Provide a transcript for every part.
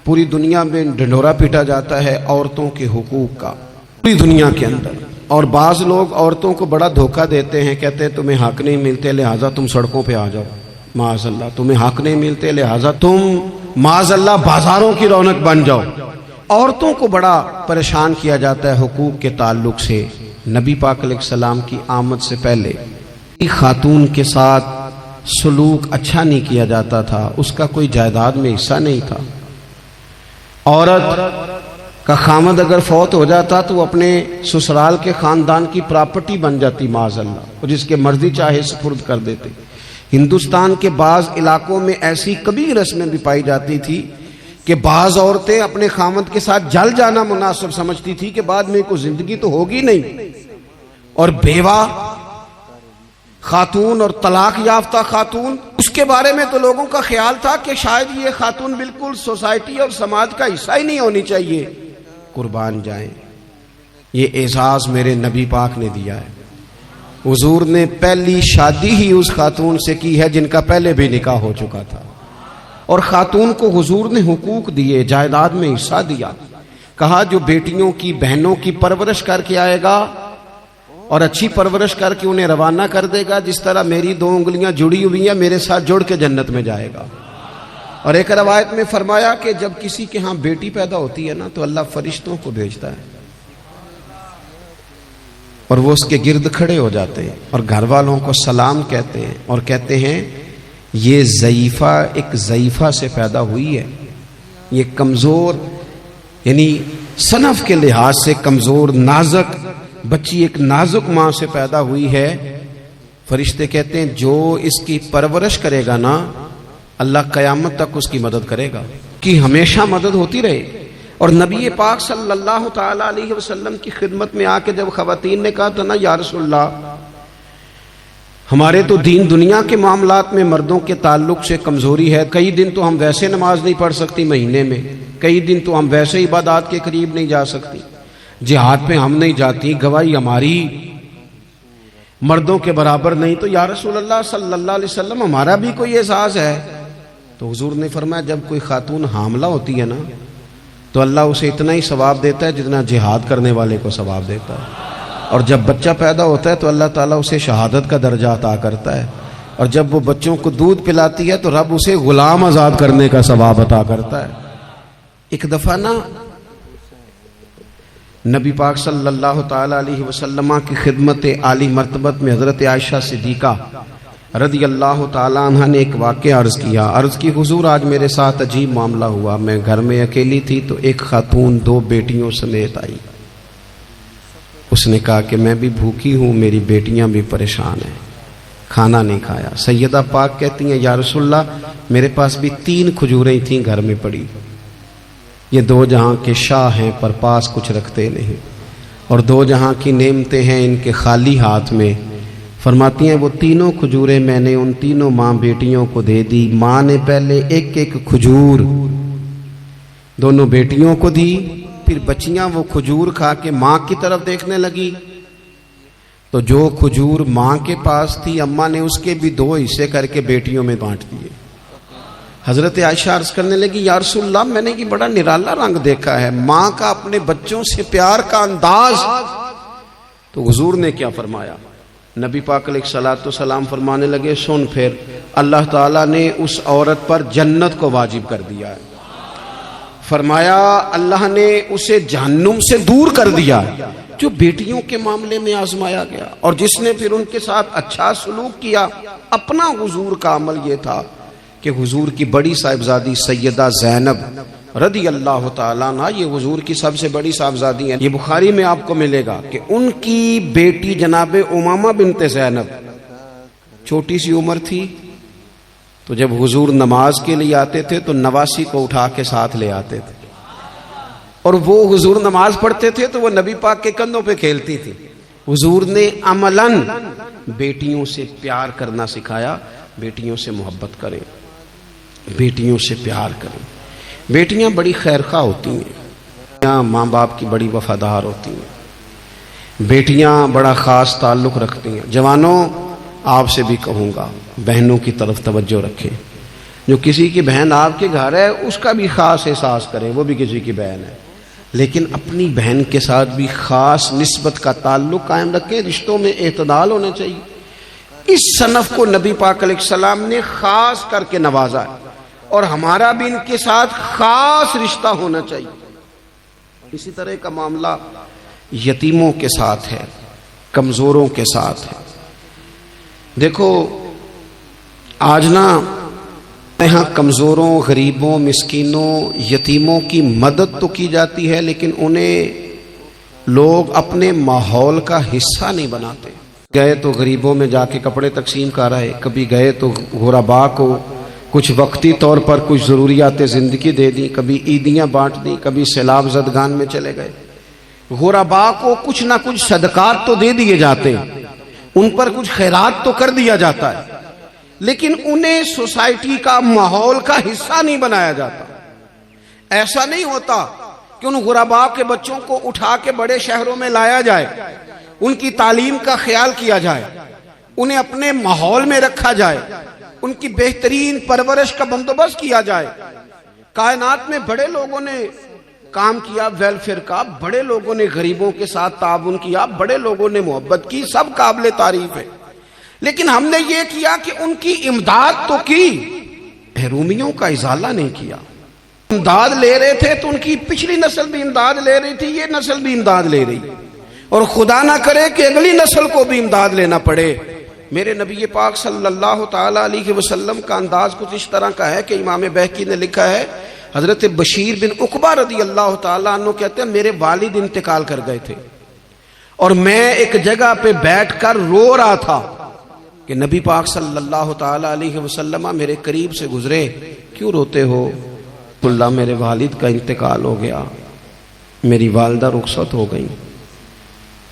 پوری دنیا میں ڈنڈورا پیٹا جاتا ہے عورتوں کے حقوق کا، پوری دنیا کے اندر. اور بعض لوگ عورتوں کو بڑا دھوکہ دیتے ہیں، کہتے ہیں تمہیں حق نہیں ملتے لہٰذا تم سڑکوں پہ آ جاؤ. معاذ اللہ، تمہیں حق نہیں ملتے لہٰذا تم معاذ اللہ بازاروں کی رونق بن جاؤ. عورتوں کو بڑا پریشان کیا جاتا ہے حقوق کے تعلق سے. نبی پاک علیہ السلام کی آمد سے پہلے خاتون کے ساتھ سلوک اچھا نہیں کیا جاتا تھا، اس کا کوئی جائیداد میں حصہ نہیں تھا. عورت کا خامد اگر فوت ہو جاتا تو وہ اپنے سسرال کے خاندان کی پراپرٹی بن جاتی معاذ اللہ، اور جس کے مرضی چاہے سپرد کر دیتے. ہندوستان کے بعض علاقوں میں ایسی کبھی رسمیں بھی پائی جاتی تھی کہ بعض عورتیں اپنے خامد کے ساتھ جل جانا مناسب سمجھتی تھی کہ بعد میں کوئی زندگی تو ہوگی نہیں. اور بیوہ خاتون اور طلاق یافتہ خاتون، اس کے بارے میں تو لوگوں کا خیال تھا کہ شاید یہ خاتون بالکل سوسائٹی اور سماج کا حصہ ہی نہیں ہونی چاہیے. قربان جائیں، یہ اعزاز میرے نبی پاک نے دیا ہے. حضور نے پہلی شادی ہی اس خاتون سے کی ہے جن کا پہلے بھی نکاح ہو چکا تھا، اور خاتون کو حضور نے حقوق دیے، جائیداد میں حصہ دیا. کہا جو بیٹیوں کی بہنوں کی پرورش کر کے آئے گا اور اچھی پرورش کر کے انہیں روانہ کر دے گا، جس طرح میری 2 انگلیاں جڑی ہوئی ہیں میرے ساتھ جڑ کے جنت میں جائے گا. اور ایک روایت میں فرمایا کہ جب کسی کے ہاں بیٹی پیدا ہوتی ہے نا تو اللہ فرشتوں کو بھیجتا ہے اور وہ اس کے گرد کھڑے ہو جاتے ہیں اور گھر والوں کو سلام کہتے ہیں اور کہتے ہیں یہ ضعیفہ ایک ضعیفہ سے پیدا ہوئی ہے، یہ کمزور یعنی صنف کے لحاظ سے کمزور نازک بچی ایک نازک ماں سے پیدا ہوئی ہے. فرشتے کہتے ہیں جو اس کی پرورش کرے گا نا اللہ قیامت تک اس کی مدد کرے گا، کہ ہمیشہ مدد ہوتی رہے. اور نبی پاک صلی اللہ تعالی علیہ وسلم کی خدمت میں آ کے جب خواتین نے کہا تھا نا یا رسول اللہ ہمارے تو دین دنیا کے معاملات میں مردوں کے تعلق سے کمزوری ہے، کئی دن تو ہم ویسے نماز نہیں پڑھ سکتی مہینے میں، کئی دن تو ہم ویسے عبادات کے قریب نہیں جا سکتی، جہاد پہ ہم نہیں جاتی، گواہی ہماری مردوں کے برابر نہیں، تو یا رسول اللہ صلی اللہ علیہ وسلم ہمارا بھی کوئی اعزاز ہے. تو حضور نے فرمایا جب کوئی خاتون حاملہ ہوتی ہے نا تو اللہ اسے اتنا ہی ثواب دیتا ہے جتنا جہاد کرنے والے کو ثواب دیتا ہے، اور جب بچہ پیدا ہوتا ہے تو اللہ تعالیٰ اسے شہادت کا درجہ عطا کرتا ہے، اور جب وہ بچوں کو دودھ پلاتی ہے تو رب اسے غلام آزاد کرنے کا ثواب عطا کرتا ہے. ایک دفعہ نا نبی پاک صلی اللہ تعالی علیہ وسلم کی خدمت عالی مرتبت میں حضرت عائشہ صدیقہ رضی اللہ تعالی عنہ نے ایک واقعہ عرض کی حضور آج میرے ساتھ عجیب معاملہ ہوا. میں گھر میں اکیلی تھی تو ایک خاتون 2 بیٹیوں سمیت آئی. اس نے کہا کہ میں بھی بھوکی ہوں، میری بیٹیاں بھی پریشان ہیں، کھانا نہیں کھایا. سیدہ پاک کہتی ہیں یا رسول اللہ میرے پاس بھی 3 کھجوریں تھیں گھر میں پڑی، یہ 2 جہاں کے شاہ ہیں پر پاس کچھ رکھتے نہیں، اور 2 جہاں کی نعمتیں ہیں ان کے خالی ہاتھ میں. فرماتی ہیں وہ 3 کھجوریں میں نے ان 3 ماں بیٹیوں کو دے دی. ماں نے پہلے ایک کھجور دونوں بیٹیوں کو دی، پھر بچیاں وہ کھجور کھا کے ماں کی طرف دیکھنے لگی تو جو کھجور ماں کے پاس تھی اماں نے اس کے بھی 2 حصے کر کے بیٹیوں میں بانٹ دیے. حضرت عائشہ عرض کرنے لگی یا رسول اللہ میں نے یہ بڑا نرالا رنگ دیکھا ہے، ماں کا اپنے بچوں سے پیار کا انداز. تو حضور نے کیا فرمایا؟ نبی پاک علیہ الصلوۃ والسلام فرمانے لگے سن پھر اللہ تعالیٰ نے اس عورت پر جنت کو واجب کر دیا ہے. فرمایا اللہ نے اسے جہنم سے دور کر دیا جو بیٹیوں کے معاملے میں آزمایا گیا، اور جس نے پھر ان کے ساتھ اچھا سلوک کیا. اپنا حضور کا عمل یہ تھا کہ حضور کی بڑی صاحبزادی سیدہ زینب رضی اللہ تعالیٰ عنہ یہ حضور کی سب سے بڑی صاحبزادی ہیں. یہ بخاری میں آپ کو ملے گا کہ ان کی بیٹی جناب امامہ بنت زینب چھوٹی سی عمر تھی تو جب حضور نماز کے لیے آتے تھے تو نواسی کو اٹھا کے ساتھ لے آتے تھے، اور وہ حضور نماز پڑھتے تھے تو وہ نبی پاک کے کندھوں پہ کھیلتی تھی. حضور نے عملاً بیٹیوں سے پیار کرنا سکھایا. بیٹیوں سے محبت کریں، بیٹیوں سے پیار کریں. بیٹیاں بڑی خیرخواہ ہوتی ہیں، ماں باپ کی بڑی وفادار ہوتی ہیں، بیٹیاں بڑا خاص تعلق رکھتی ہیں. جوانوں آپ سے بھی کہوں گا بہنوں کی طرف توجہ رکھیں. جو کسی کی بہن آپ کے گھر ہے اس کا بھی خاص احساس کریں، وہ بھی کسی کی بہن ہے، لیکن اپنی بہن کے ساتھ بھی خاص نسبت کا تعلق قائم رکھیں، رشتوں میں اعتدال ہونا چاہیے۔ اس صنف کو نبی پاک علیہ السلام نے خاص کر کے نوازا ہے، اور ہمارا بھی ان کے ساتھ خاص رشتہ ہونا چاہیے۔ اسی طرح کا معاملہ یتیموں کے ساتھ ہے، کمزوروں کے ساتھ ہے۔ دیکھو آج نا یہاں کمزوروں، غریبوں، مسکینوں، یتیموں کی مدد تو کی جاتی ہے، لیکن انہیں لوگ اپنے ماحول کا حصہ نہیں بناتے۔ گئے تو غریبوں میں جا کے کپڑے تقسیم کر رہے، کبھی گئے تو غرباء کو کچھ وقتی طور پر کچھ ضروریات زندگی دے دی، کبھی عیدیاں بانٹ دی، کبھی سیلاب زدگان میں چلے گئے۔ غرباء کو کچھ نہ کچھ صدقات تو دے دیے جاتے ہیں، ان پر کچھ خیرات تو کر دیا جاتا ہے، لیکن انہیں سوسائٹی کا، ماحول کا حصہ نہیں بنایا جاتا۔ ایسا نہیں ہوتا کہ ان غرباء کے بچوں کو اٹھا کے بڑے شہروں میں لایا جائے، ان کی تعلیم کا خیال کیا جائے، انہیں اپنے ماحول میں رکھا جائے، ان کی بہترین پرورش کا بندوبست کیا جائے۔ کائنات میں بڑے لوگوں نے کام کیا ویلفیئر کا، بڑے لوگوں نے غریبوں کے ساتھ تعاون کیا، بڑے لوگوں نے محبت کی، سب قابل تعریف ہے، لیکن ہم نے یہ کیا کہ ان کی امداد تو کی، محرومیوں کا ازالہ نہیں کیا۔ امداد لے رہے تھے تو ان کی پچھلی نسل بھی امداد لے رہی تھی، یہ نسل بھی امداد لے رہی، اور خدا نہ کرے کہ اگلی نسل کو بھی امداد لینا پڑے۔ میرے نبی پاک صلی اللہ تعالی علیہ وسلم کا انداز کچھ اس طرح کا ہے کہ امام بہقی نے لکھا ہے، حضرت بشیر بن عقبہ رضی اللہ تعالیٰ عنہ کہتے ہیں میرے والد انتقال کر گئے تھے، اور میں ایک جگہ پہ بیٹھ کر رو رہا تھا کہ نبی پاک صلی اللہ تعالی علیہ وسلم میرے قریب سے گزرے، کیوں روتے ہو؟ اللہ میرے والد کا انتقال ہو گیا، میری والدہ رخصت ہو گئی۔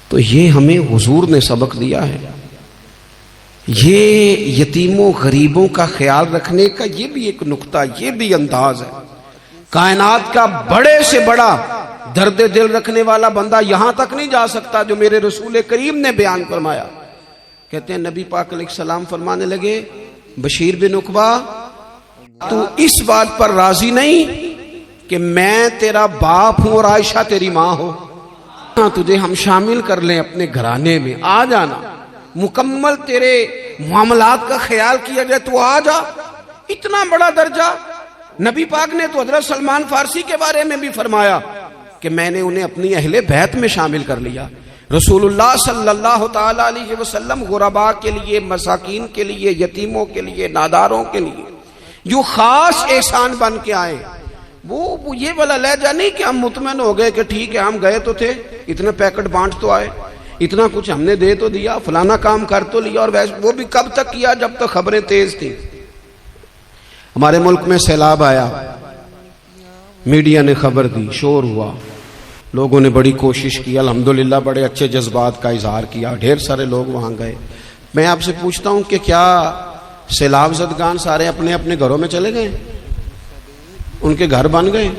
تو یہ ہمیں حضور نے سبق دیا ہے، یہ یتیموں غریبوں کا خیال رکھنے کا یہ بھی ایک نقطہ، یہ بھی انداز ہے۔ کائنات کا بڑے سے بڑا درد دل رکھنے والا بندہ یہاں تک نہیں جا سکتا جو میرے رسول کریم نے بیان فرمایا۔ کہتے ہیں نبی پاک علیہ السلام فرمانے لگے، بشیر بن عقبہ تو اس بات پر راضی نہیں کہ میں تیرا باپ ہوں اور عائشہ تیری ماں ہو؟ تجھے ہم شامل کر لیں اپنے گھرانے میں، آ جانا، مکمل تیرے معاملات کا خیال کیا جائے تو آ جا۔ اتنا بڑا درجہ نبی پاک نے تو حضرت سلمان فارسی کے بارے میں بھی فرمایا کہ میں نے انہیں اپنی اہل بیت میں شامل کر لیا۔ رسول اللہ صلی اللہ تعالی علیہ وسلم غرباء کے لیے، مساکین کے لیے، یتیموں کے لیے، ناداروں کے لیے جو خاص احسان بن کے آئے، وہ یہ والا لہجہ نہیں کہ ہم مطمئن ہو گئے کہ ٹھیک ہے ہم گئے تو تھے، اتنے پیکٹ بانٹ تو آئے، اتنا کچھ ہم نے دے تو دیا، فلانا کام کر تو لیا، اور ویسے وہ بھی کب تک کیا؟ جب تک خبریں تیز تھیں۔ ہمارے ملک میں سیلاب آیا، میڈیا نے خبر دی، شور ہوا، لوگوں نے بڑی کوشش کی، الحمدللہ بڑے اچھے جذبات کا اظہار کیا، ڈھیر سارے لوگ وہاں گئے۔ میں آپ سے پوچھتا ہوں کہ کیا سیلاب زدگان سارے اپنے اپنے گھروں میں چلے گئے؟ ان کے گھر بن گئے؟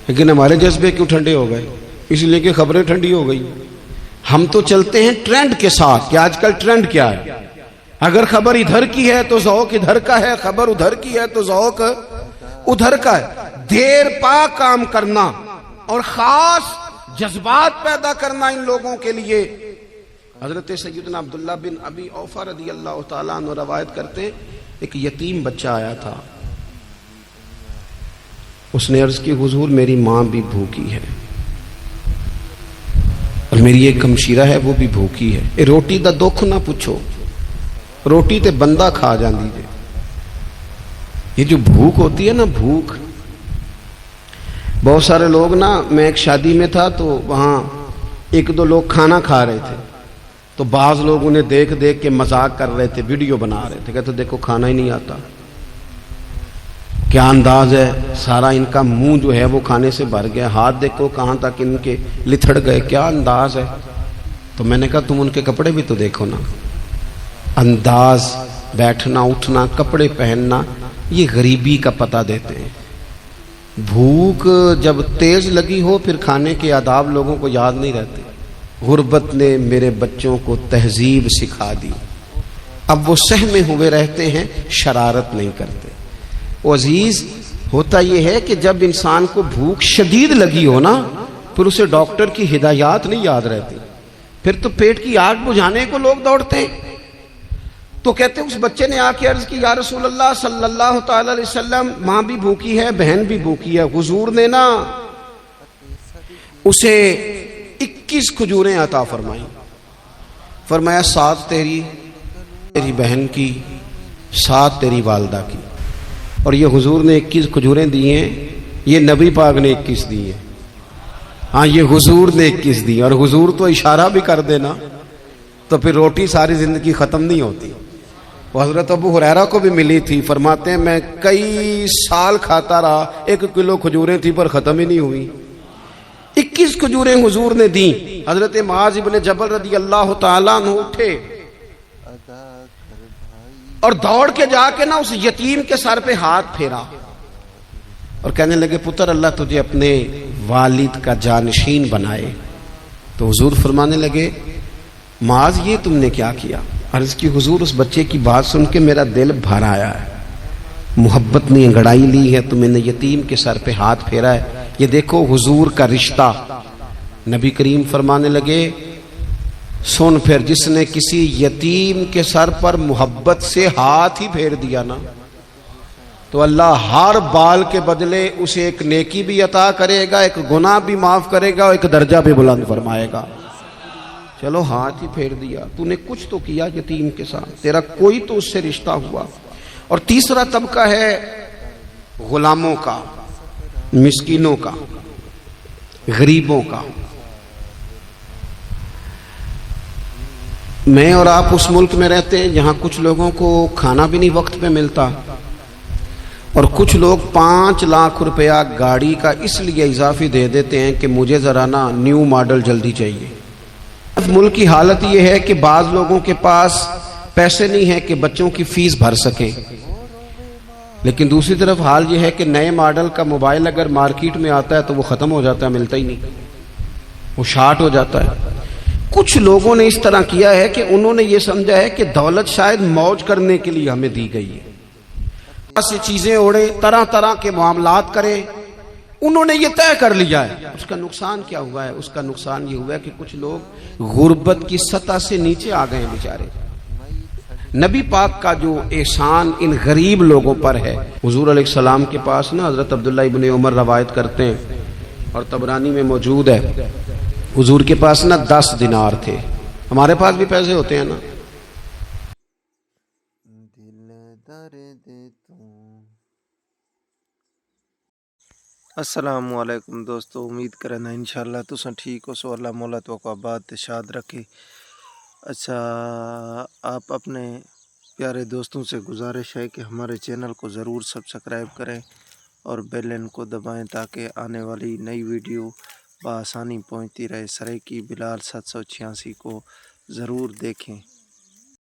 لیکن ہمارے جذبے کیوں ٹھنڈے ہو گئے؟ اس لیے کہ خبریں ٹھنڈی ہو گئی۔ ہم تو چلتے ہیں ٹرینڈ کے ساتھ کہ آج کل ٹرینڈ کیا ہے، اگر خبر ادھر کی ہے تو ذوق ادھر کا ہے، خبر ادھر کی ہے تو ذوق ادھر کا ہے۔ دیر پا کام کرنا اور خاص جذبات پیدا کرنا ان لوگوں کے لیے۔ حضرت سیدنا عبداللہ بن ابی اوفا رضی اللہ تعالیٰ عنہ روایت کرتے ہیں، ایک یتیم بچہ آیا تھا، اس نے عرض کی حضور میری ماں بھی بھوکی ہے اور میری ایک ہمشیرہ ہے وہ بھی بھوکی ہے، اے روٹی دا دکھ نہ پوچھو، روٹی تے بندہ کھا جاندی جے۔ یہ جو بھوک ہوتی ہے نا، بھوک، بہت سارے لوگ نا، میں ایک شادی میں تھا تو وہاں ایک دو لوگ کھانا کھا رہے تھے، تو بعض لوگ انہیں دیکھ دیکھ کے مذاق کر رہے تھے، ویڈیو بنا رہے تھے، کہتے دیکھو کھانا ہی نہیں آتا، کیا انداز ہے، سارا ان کا منہ جو ہے وہ کھانے سے بھر گیا، ہاتھ دیکھو کہاں تک ان کے لتھڑ گئے، کیا انداز ہے۔ تو میں نے کہا تم ان کے کپڑے بھی تو دیکھو نا، انداز، بیٹھنا اٹھنا، کپڑے پہننا، یہ غریبی کا پتہ دیتے ہیں۔ بھوک جب تیز لگی ہو پھر کھانے کے آداب لوگوں کو یاد نہیں رہتے۔ غربت نے میرے بچوں کو تہذیب سکھا دی، اب وہ سہمے ہوئے رہتے ہیں، شرارت نہیں کرتے۔ وہ عزیز ہوتا یہ ہے کہ جب انسان کو بھوک شدید لگی ہو نا، پھر اسے ڈاکٹر کی ہدایات نہیں یاد رہتی، پھر تو پیٹ کی آگ بجھانے کو لوگ دوڑتے ہیں۔ تو کہتے اس بچے نے آ کے عرض کی یا رسول اللہ صلی اللہ تعالی علیہ وسلم، ماں بھی بھوکی ہے، بہن بھی بھوکی ہے، حضور نے نا اسے 21 کھجوریں عطا فرمائی، فرمایا 7 تیری بہن کی، 7 تیری والدہ کی، اور یہ حضور نے 21 کھجوریں دی ہیں، یہ نبی پاک نے 21 دی ہیں، ہاں یہ حضور نے 21 دی، اور حضور تو اشارہ بھی کر دینا تو پھر روٹی ساری زندگی ختم نہیں ہوتی۔ وہ حضرت ابو ہریرہ کو بھی ملی تھی، فرماتے ہیں میں کئی سال کھاتا رہا، 1 کلو کھجوریں تھی پر ختم ہی نہیں ہوئی۔ 21 کھجوریں حضور نے دیں۔ حضرت معاذ ابن جبل رضی اللہ تعالیٰ عنہ اٹھے اور دوڑ کے جا کے نا اس یتیم کے سر پہ ہاتھ پھیرا اور کہنے لگے پتر اللہ تجھے اپنے والد کا جانشین بنائے۔ تو حضور فرمانے لگے معاذ یہ تم نے کیا کیا؟ عرض کی حضور اس بچے کی بات سن کے میرا دل بھر آیا ہے، محبت نے انگڑائی لی ہے تو میں نے یتیم کے سر پہ ہاتھ پھیرا ہے، یہ دیکھو حضور کا رشتہ۔ نبی کریم فرمانے لگے سن پھر جس نے کسی یتیم کے سر پر محبت سے ہاتھ ہی پھیر دیا نا تو اللہ ہر بال کے بدلے اسے ایک نیکی بھی عطا کرے گا، ایک گناہ بھی معاف کرے گا، ایک درجہ بھی بلند فرمائے گا۔ چلو ہاتھ ہی پھیر دیا، تو نے کچھ تو کیا یتیم کے ساتھ، تیرا کوئی تو اس سے رشتہ ہوا۔ اور تیسرا طبقہ ہے غلاموں کا، مسکینوں کا، غریبوں کا۔ میں اور آپ اس ملک میں رہتے ہیں جہاں کچھ لوگوں کو کھانا بھی نہیں وقت پہ ملتا، اور کچھ لوگ 5 لاکھ روپیہ گاڑی کا اس لیے اضافی دے دیتے ہیں کہ مجھے ذرا نا نیو ماڈل جلدی چاہیے۔ ملک کی حالت یہ ہے کہ بعض لوگوں کے پاس پیسے نہیں ہیں کہ بچوں کی فیس بھر سکیں، لیکن دوسری طرف حال یہ ہے کہ نئے ماڈل کا موبائل اگر مارکیٹ میں آتا ہے تو وہ ختم ہو جاتا ہے، ملتا ہی نہیں، وہ شارٹ ہو جاتا ہے۔ کچھ لوگوں نے اس طرح کیا ہے کہ انہوں نے یہ سمجھا ہے کہ دولت شاید موج کرنے کے لیے ہمیں دی گئی ہے، ایسی چیزیں اوڑے، طرح طرح کے معاملات کریں، انہوں نے یہ طے کر لیا ہے۔ اس کا نقصان کیا ہوا ہے؟ اس کا نقصان یہ ہوا ہے کہ کچھ لوگ غربت کی سطح سے نیچے آ گئے ہیں بیچارے۔ نبی پاک کا جو احسان ان غریب لوگوں پر ہے، حضور علیہ السلام کے پاس نا حضرت عبداللہ ابن عمر روایت کرتے ہیں اور طبرانی میں موجود ہے، حضور کے پاس نا 10 دینار تھے، ہمارے پاس بھی پیسے ہوتے ہیں نا۔ السلام علیکم دوستو، امید کرنا انشاءاللہ تساں ٹھیک ہو سو، اللہ مولا تو کو آباد شاد رکھے۔ اچھا، آپ اپنے پیارے دوستوں سے گزارش ہے کہ ہمارے چینل کو ضرور سبسکرائب کریں اور بیل آئکن کو دبائیں تاکہ آنے والی نئی ویڈیو بآسانی پہنچتی رہے۔ سرائیکی بلال 786 کو ضرور دیکھیں۔